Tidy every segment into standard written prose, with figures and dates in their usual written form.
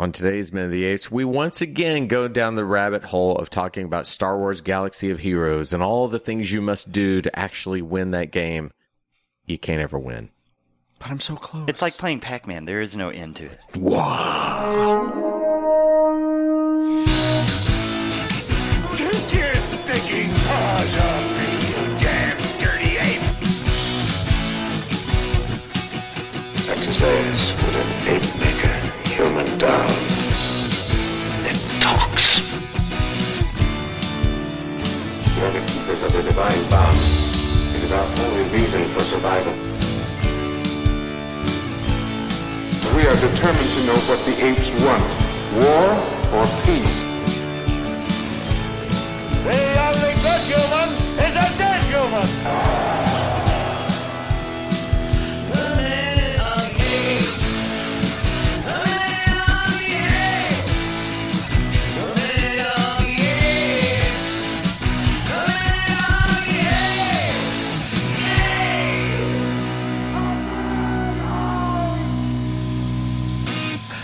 On today's Minute of the Apes, we once again go down the rabbit hole of talking about Star Wars Galaxy of Heroes and all the things you must do to actually win that game. You can't ever win. But I'm so close. It's like playing Pac-Man. There is no end to it. Wow. Take your stinking paws off me, you damn dirty ape! Exercise with an ape maker, human down. It talks. We are the keepers of the divine bound. It is our only reason for survival. We are determined to know what the apes want, war or peace. The only good human is a dead human!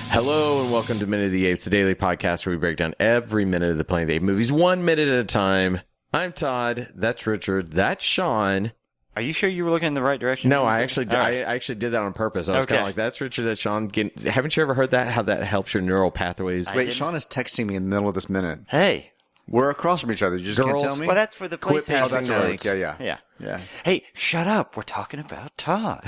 Hello and welcome to Minute of the Apes, the daily podcast where we break down every minute of the Planet of the Apes movies, 1 minute at a time. I'm Todd. That's Richard. That's Sean. Are you sure you were looking in the right direction? No, I actually did that on purpose. I was kind of like, that's Richard, that's Sean. Haven't you ever heard that? How that helps your neural pathways? Wait, Sean is texting me in the middle of this minute. Hey. We're across from each other. You just Girls, can't tell me? Well, that's for the Quit PlayStation. passing That's right. notes. Yeah. Hey, shut up. We're talking about Todd.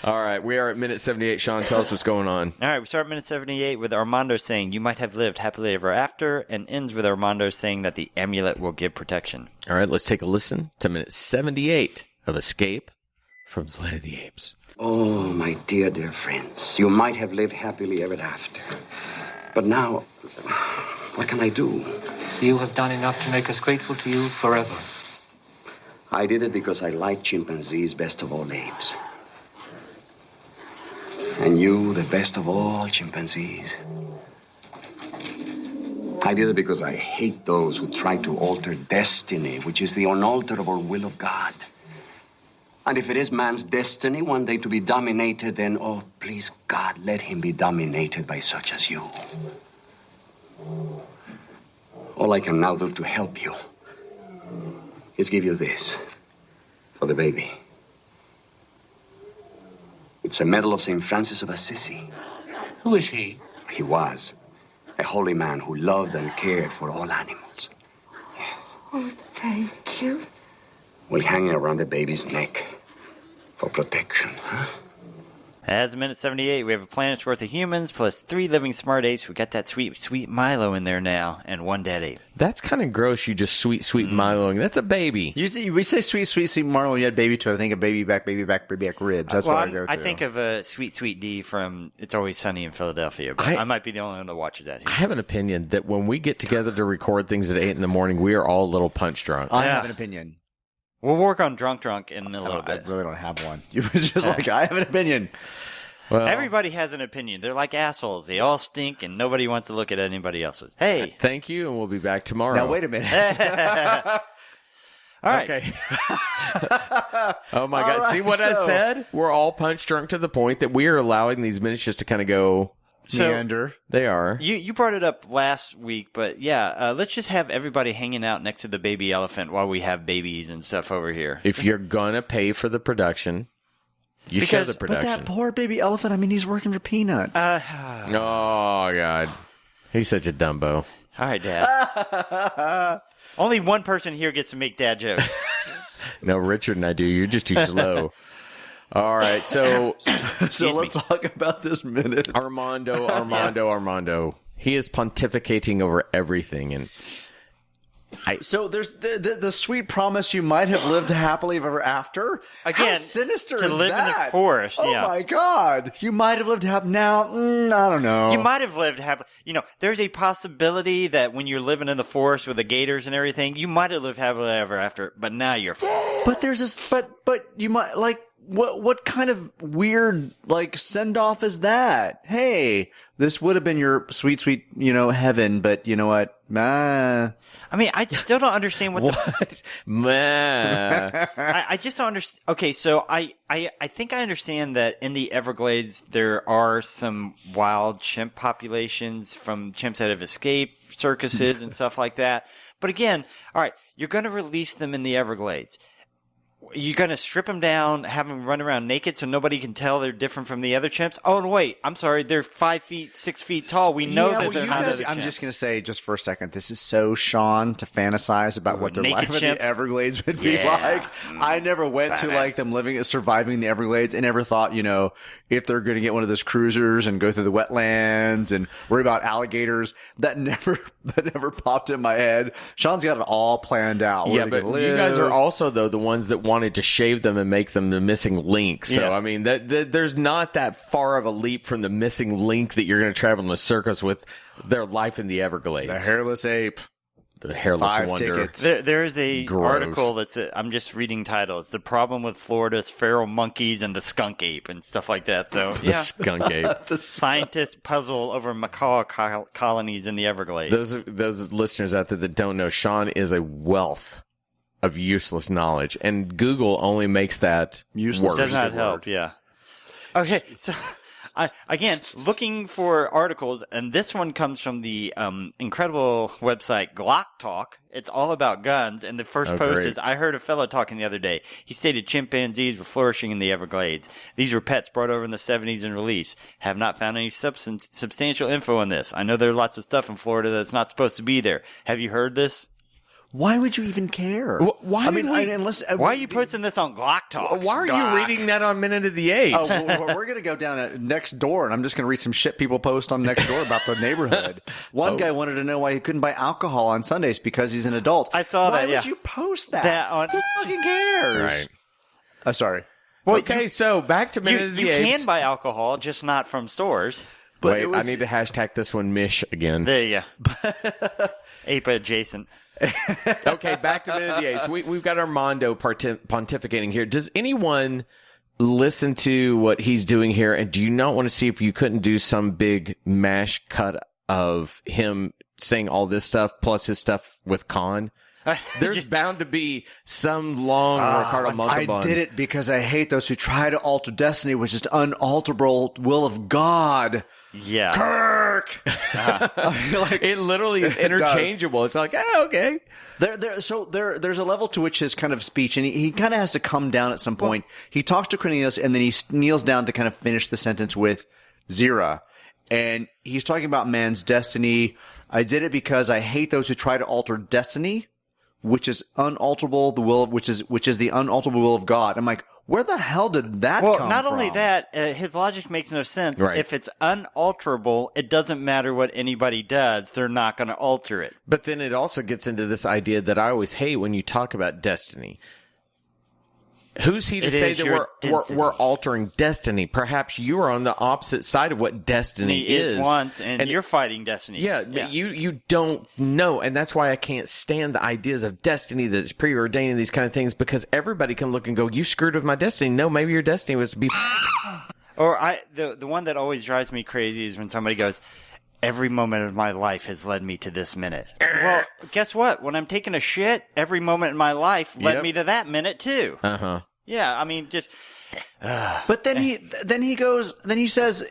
All right, we are at minute 78. Sean, tell us what's going on. All right, we start minute 78 with Armando saying, "You might have lived happily ever after," and ends with Armando saying that the amulet will give protection. All right, let's take a listen to minute 78 of Escape from the Planet of the Apes. Oh, my dear, dear friends, you might have lived happily ever after. But now, what can I do? You have done enough to make us grateful to you forever. I did it because I like chimpanzees best of all apes. And you, the best of all chimpanzees. I did it because I hate those who try to alter destiny, which is the unalterable will of God. And if it is man's destiny one day to be dominated, then, oh, please, God, let him be dominated by such as you. All I can now do to help you is give you this for the baby. It's a medal of St. Francis of Assisi. Who is he? He was a holy man who loved and cared for all animals. Yes. Oh, thank you. We'll hang it around the baby's neck for protection, huh? As minute 78, we have a planet's worth of humans plus 3 living smart apes. We got that sweet Milo in there now, and 1 dead ape. That's kind of gross, you just sweet Milo. That's a baby. Usually, we say sweet Marlowe, you had baby to it. I think of baby back ribs. That's what I go to. I think of a sweet D from It's Always Sunny in Philadelphia, but I might be the only one that watches that here. I have an opinion that when we get together to record things at 8 in the morning, we are all a little punch drunk. I have an opinion. We'll work on drunk in a little bit. I really don't have one. You was just like, I have an opinion. Well, everybody has an opinion. They're like assholes. They all stink, and nobody wants to look at anybody else's. Hey. Thank you, and we'll be back tomorrow. Now, wait a minute. All right. Okay. Oh, my God. Right, see what I said? We're all punch drunk to the point that we are allowing these minutes just to kind of go... Meander. They are. You brought it up last week, but yeah, let's just have everybody hanging out next to the baby elephant while we have babies and stuff over here. If you're going to pay for the production, you show the But production. that poor baby elephant, I mean, he's working for peanuts. Oh, God. He's such a Dumbo. All right, Dad. Only one person here gets to make dad jokes. No, Richard and I do. You're just too slow. All right, so let's talk about this minute. Armando. He is pontificating over everything, and So there's the sweet promise you might have lived happily ever after. Again, how sinister to is live that? in the forest. Oh yeah. my God! You might have lived happy. Now, I don't know. You might have lived happily. There's a possibility that when you're living in the forest with the gators and everything, you might have lived happily ever after. But now you're. But there's this. But you might like. what kind of weird like send off is that? Hey, this would have been your sweet, heaven, but you know what? I mean, I still don't understand what Meh. I just don't understand. Okay, so I think I understand that in the Everglades there are some wild chimp populations from chimps that have escaped circuses and stuff like that. But again, all right, you're going to release them in the Everglades. You're going to strip them down, have them run around naked so nobody can tell they're different from the other chimps? Oh, wait. I'm sorry. They're 5 feet, 6 feet tall. We know that they're not other chimps. I'm just going to say, just for a second, this is so Sean to fantasize about what their life in the Everglades would be like. I never went to like them surviving in the Everglades and never thought, if they're going to get one of those cruisers and go through the wetlands and worry about alligators. That never popped in my head. Sean's got it all planned out. Yeah, but you guys are also, though, the ones that wanted to shave them and make them the missing link. So, I mean, there's not that far of a leap from the missing link that you're going to travel in a circus with their life in the Everglades. The hairless ape. The hairless 5 wonder. tickets. There is a article that's I'm just reading titles. The problem with Florida's feral monkeys and the skunk ape and stuff like that. So The skunk ape. Scientists puzzle over macaw colonies in the Everglades. Those listeners out there that don't know, Sean is a wealth of useless knowledge, and Google only makes that useless. Worse. Does not help. Yeah. Okay, so. Again, looking for articles, and this one comes from the incredible website Glock Talk. It's all about guns, and the first post is, I heard a fellow talking the other day. He stated chimpanzees were flourishing in the Everglades. These were pets brought over in the 70s and released. Have not found any substantial info on this. I know there are lots of stuff in Florida that's not supposed to be there. Have you heard this? Why would you even care? Why are you posting this on Glock Talk? Why are you reading that on Minute of the Apes? We're going to go down next door, and I'm just going to read some shit people post on next door about the neighborhood. One guy wanted to know why he couldn't buy alcohol on Sundays because he's an adult. I saw that, Why would you post that? Who fucking cares? Right. Sorry. Well, okay, so back to Minute of the Apes. You can buy alcohol, just not from stores. But wait, I need to hashtag this one Mish again. There you go. Ape adjacent. Okay, back to Minute of the Apes. We've got Armando pontificating here. Does anyone listen to what he's doing here, and do you not want to see if you couldn't do some big mash cut of him saying all this stuff plus his stuff with Khan? There's bound to be some long Ricardo Montalban. I did it because I hate those who try to alter destiny, which is the unalterable will of God. Yeah. Kirk! It literally is interchangeable. It's like, okay. There's a level to which his kind of speech, and he kind of has to come down at some point. He talks to Cornelius, and then he kneels down to kind of finish the sentence with Zira. And he's talking about man's destiny. I did it because I hate those who try to alter destiny, which is unalterable, which is the unalterable will of God. I'm like, where the hell did that come from? Well, not only that, his logic makes no sense. Right. If it's unalterable, it doesn't matter what anybody does. They're not going to alter it. But then it also gets into this idea that I always hate when you talk about destiny. Who's he to say that we're altering destiny? Perhaps you are on the opposite side of what destiny is. Once, and you're fighting destiny. Yeah, but you don't know, and that's why I can't stand the ideas of destiny that's preordained and these kind of things, because everybody can look and go, you screwed with my destiny. No, maybe your destiny was to be... Or the one that always drives me crazy is when somebody goes, every moment of my life has led me to this minute. Well, guess what? When I'm taking a shit, every moment in my life led me to that minute too. Uh-huh. Yeah, I mean, just... But then he says...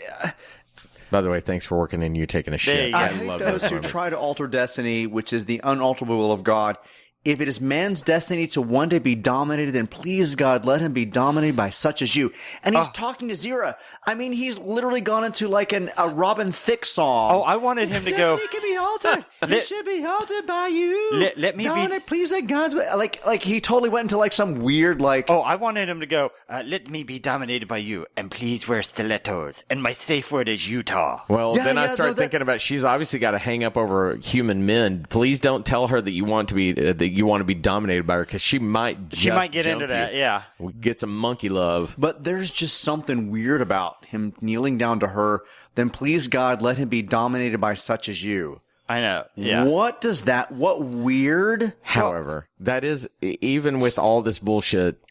By the way, thanks for working in you taking a shit. I hate those who try to alter destiny, which is the unalterable will of God. If it is man's destiny to one day be dominated, then please God, let him be dominated by such as you. And he's talking to Zira. I mean, he's literally gone into like a Robin Thicke song. Oh, I wanted him to go. Destiny can be altered. It should be altered by you. Let me be. Please let God's like he totally went into like some weird like. Oh, I wanted him to go. Let me be dominated by you, and please wear stilettos. And my safe word is Utah. Well, then I start thinking about she's obviously got a hang up over human men. Please don't tell her that you want to be you want to be dominated by her, because she might get into that. Yeah, we get some monkey love. But there's just something weird about him kneeling down to her. Then please God, let him be dominated by such as you. I know. Yeah. What weird? However, that is, even with all this bullshit,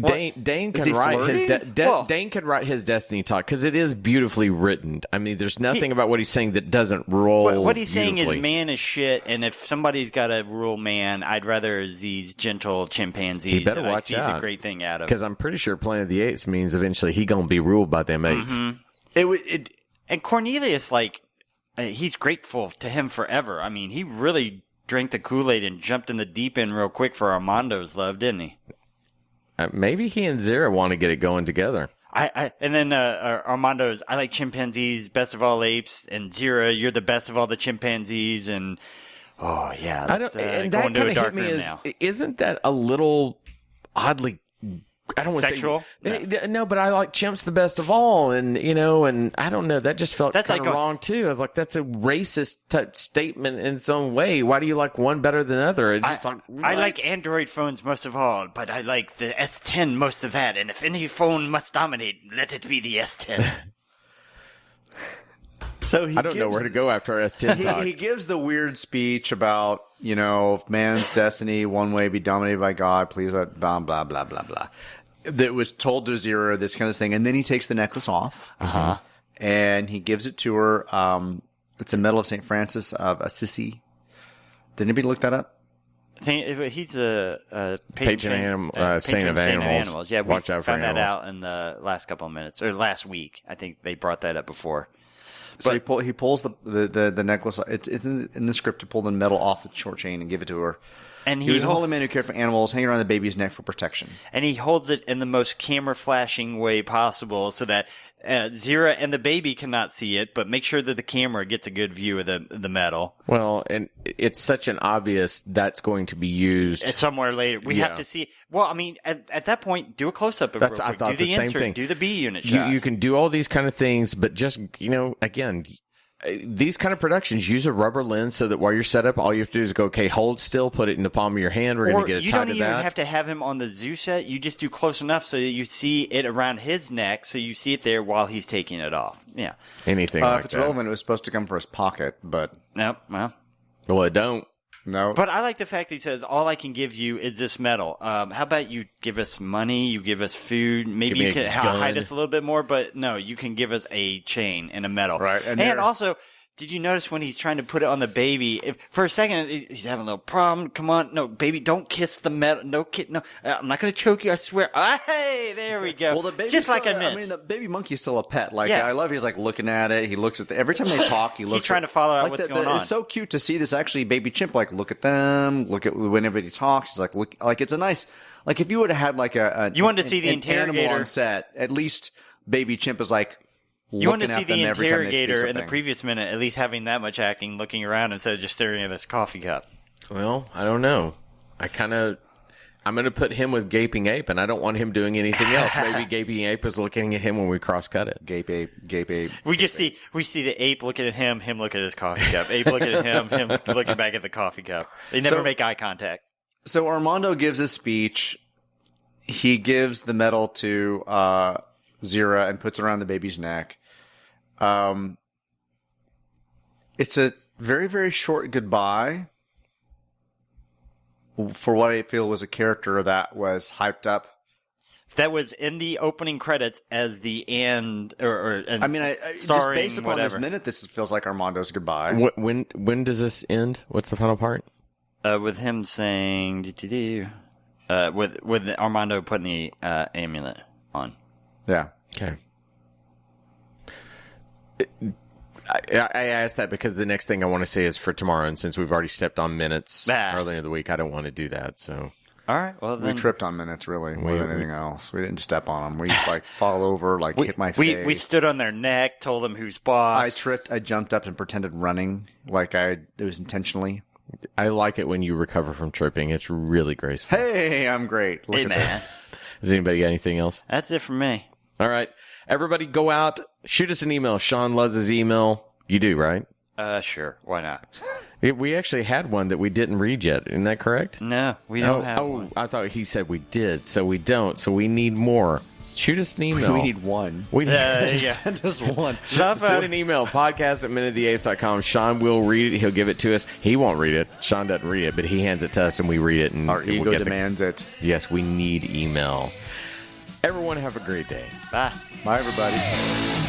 Dane Is can he write his flirting? Dane can write his Destiny talk because it is beautifully written. I mean, there's nothing about what he's saying that doesn't roll. What he's saying is beautifully. man is shit, and if somebody's got to rule man, I'd rather these gentle chimpanzees. He better that watch I see out. the great thing out of. Because I'm pretty sure Planet of the Apes means eventually he gonna be ruled by them apes. And Cornelius, like, he's grateful to him forever. I mean, he really drank the Kool-Aid and jumped in the deep end real quick for Armando's love, didn't he? Maybe he and Zira want to get it going together. And then Armando's, I like chimpanzees, best of all apes, and Zira, you're the best of all the chimpanzees, and oh yeah, let's and go that into kind a of dark hit me room as now. isn't that a little oddly? I don't want to Sexual? say no, but I like chimps the best of all, and and I don't know. That just felt That's kind of like wrong too. I was like, that's a racist type statement in its own way. Why do you like one better than the other? It's just I like Android phones most of all, but I like the S10 most of that. And if any phone must dominate, let it be the S10. So I don't know where to go after our S10 talk. He gives the weird speech about, man's destiny, one way be dominated by God, please let blah, blah, blah, blah, blah. That was told to Zero, this kind of thing. And then he takes the necklace off. And he gives it to her. It's a medal of St. Francis of Assisi. Did anybody look that up? He's a Patron saint of animals. Yeah, we Watch out for found that animals. out in the last couple of minutes, or last week. I think they brought that up before. So he pulls the necklace. It's in the script to pull the medal off the short chain and give it to her. And he was a holy man who cared for animals, hanging around the baby's neck for protection. And he holds it in the most camera flashing way possible so that Zira and the baby cannot see it, but make sure that the camera gets a good view of the medal. Well, and it's such an obvious that's going to be used. It's somewhere later. We have to see. Well, I mean, at that point, do a close up of it real quick. I thought do the same insert, thing. do the B unit shot. You can do all these kind of things, but just, again, these kind of productions use a rubber lens so that while you're set up, all you have to do is go, okay, hold still, put it in the palm of your hand. We're going to get it you tied don't to even that. have to have him on the zoo set. You just do close enough so that you see it around his neck, so you see it there while he's taking it off. Yeah. Anything like if it's that. relevant, it was supposed to come for his pocket, but Nope. Well, it don't. no. But I like the fact that he says, all I can give you is this medal. How about you give us money, you give us food, maybe Give me you a can hide gun. us a little bit more, but no, you can give us a chain and a medal. Right, and And also, did you notice when he's trying to put it on the baby, if for a second he's having a little problem, come on, no, baby, don't kiss the medal, no, I'm not going to choke you, I swear. Hey, there we go. Well, the baby, just like I meant. I mean, the baby monkey's still a pet. Like, Yeah. I love. He's like looking at it. He looks at every time they talk. He looks. He's trying at, to follow out like what's going on. It's so cute to see this actually baby chimp. Like, look at them. Look at when everybody talks. He's like, look. Like, it's a nice. Like, if you would have had like You wanted to see the an animal interrogator. on set, at least baby chimp is like. You wanted to see looking at the them every time they speak interrogator in the something. previous minute, at least having that much acting, looking around instead of just staring at his coffee cup. Well, I don't know. I'm going to put him with Gaping Ape, and I don't want him doing anything else. Maybe Gaping Ape is looking at him when we cross-cut it. Gape ape. We see the ape looking at him looking at his coffee cup. Ape looking at him looking back at the coffee cup. They never make eye contact. So Armando gives a speech. He gives the medal to Zira and puts it around the baby's neck. It's a very, very short goodbye for what I feel was a character that was hyped up. That was in the opening credits as the end, I mean, just starring based upon whatever. this minute, this feels like Armando's goodbye. When does this end? What's the final part? With him saying, with Armando putting the amulet on. Yeah. Okay. I asked that because the next thing I want to say is for tomorrow, and since we've already stepped on minutes earlier in the week, I don't want to do that. So, all right, well then We tripped on minutes, really, more than anything else. We didn't step on them. We fall over, hit my face. we stood on their neck, told them who's boss. I tripped. I jumped up and pretended running it was intentionally. I like it when you recover from tripping. It's really graceful. Hey, I'm great. Look Hey at man, this. Does anybody got anything else? that's it for me. All right. Everybody go out. Shoot us an email. Sean loves his email. You do, right? Sure, why not? We actually had one that we didn't read yet. Isn't that correct? No, we don't have one. I thought he said we did, so we don't. So we need more. Shoot us an email. We need one. We need Just send us one. Stuff Send an email, podcast@minuteoftheapes.com. Sean will read it. He'll give it to us. He won't read it. Sean doesn't read it, but he hands it to us, and we read it. And Our we'll ego get demands it. Yes, we need email. Everyone have a great day. Bye. Bye, everybody.